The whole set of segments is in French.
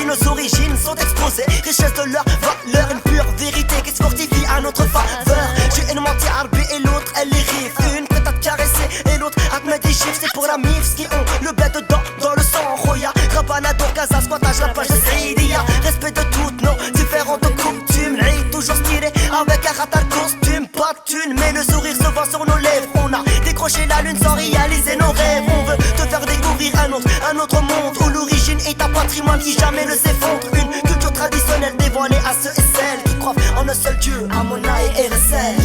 nos origines sont exposées. Richesse de leur valeur, une pure vérité qui se fortifie à notre faveur. J'ai une moitié arbi et l'autre elle est rive. Une prête à te caresser et l'autre à te mettre des chiffres. C'est pour la mif qui ont le bled dedans dans le sang. Roya, Rabanador, Casa, squattage, la page de Saidia. Respect de toutes nos différentes coutumes. L'œil toujours stylé avec un ratal costume. Pas de thune mais le sourire se voit sur nos lèvres. On a décroché la lune sans réaliser nos rêves. On veut te faire découvrir un autre monde où l'origine est un patrimoine qui jamais ne s'effondre. Une culture traditionnelle dévoilée à ceux et celles qui croient en un seul Dieu, Amona et RSL.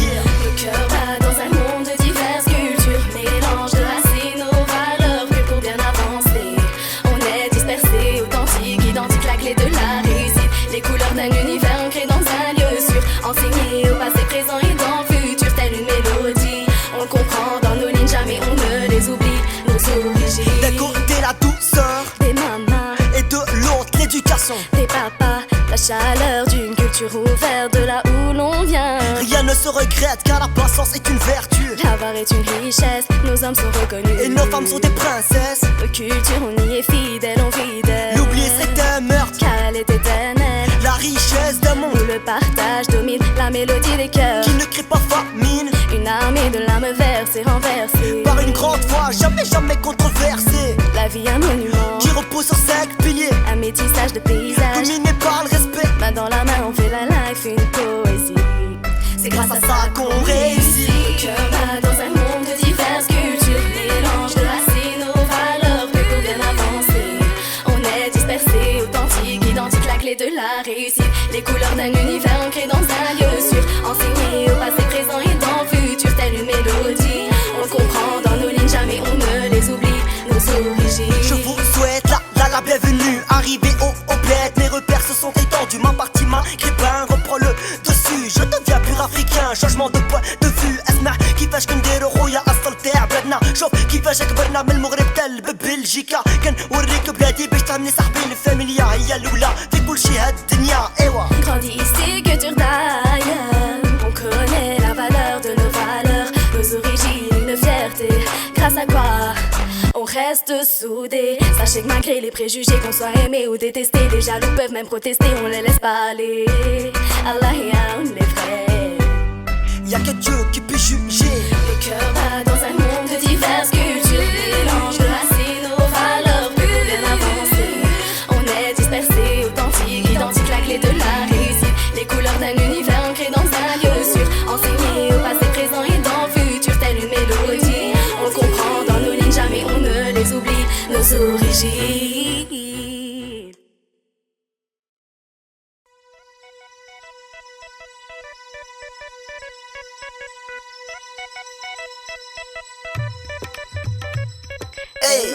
Le cœur bat dans un monde de diverses cultures, mélange de racines, nos valeurs que pour bien avancer. On est dispersés, authentiques, identiques, la clé de la réussite. Les couleurs d'un univers ancré dans un lieu sûr, enseigné au passé, présent et dans le futur, telle une mélodie. On comprend dans nos lignes, jamais on ne les oublie, nos origines. D'un côté la douceur, des mamas, et de l'autre l'éducation, des papas, la chaleur d'une culture ouverte de là où l'on vient. Rien ne se regrette car la patience est une vertu. L'avoir est une richesse, nos hommes sont reconnus et nos femmes sont des princesses. Nos cultures, on y est fidèle, on vit d'elle. L'oublier c'est un meurtre car elle est éternelle. La richesse d'un monde où le partage domine la mélodie des cœurs. qui ne crée pas famine. Une armée de l'âme versée, renversée Par une grande foi, jamais controversée. La vie un monument qui repose sur 5 piliers. Un métissage de paysages Dominé par le respect. Main dans la main, on fait la life, une poésie. C'est grâce à ça qu'on réussit. Le cœur bat dans un monde de diverses cultures, mélange de racines, nos valeurs que pour bien avancer. On est dispersés, authentiques, identiques, la clé de la réussite. Les couleurs d'un univers ancré dans un lieu sûr, enseigné au passé, présent et dans le futur, telle une mélodie. On comprend dans nos lignes, jamais on ne les oublie, nos origines. Je vous souhaite la bienvenue. Arrivé au bled, mes repères se sont étendus. Ma partie, ma crépin reprend le dessus. Je deviens pur africain, changement de point de vue. اسمع كيفاش كنديرو خويا اصل تاع بلادنا. شوف كيفاش كبرنا من المغرب تل ببلجيكا. كنوريك بلادي باش تهمني صاحبي. الفاميليا هي الاولى في كل شي هاد الدنيا. ايوا Grandis ici, culture d'ailleurs. On connaît la valeur de nos valeurs, nos origines, une fierté. Grâce à quoi on reste soudés. Sachez que malgré les préjugés, qu'on soit aimé ou détesté, les jaloux peuvent même protester, on les laisse pas aller. Allah ya, on est vrais. Y'a que Dieu qui peut juger. Le cœur bat dans un monde de diverses cultures, mélange de racines, nos valeurs pour bien avancer. On est dispersés, authentiques, identiques, la clé de la réussite. Les couleurs d'un univers ancré dans un lieu sûr, enseigné au passé, présent et dans le futur, telle une mélodie. On comprend dans nos lignes, jamais on ne les oublie, nos origines. Hey,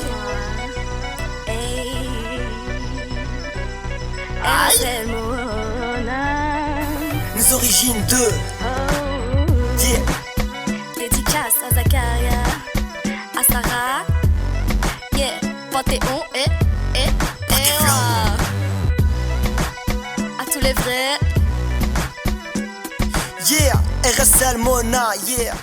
C'est mon âme. nos origines de yeah. Dédicace à Zakaria, à Sarah, yeah, Panthéon et à tous les vrais. Yeah, RSL Mona, yeah.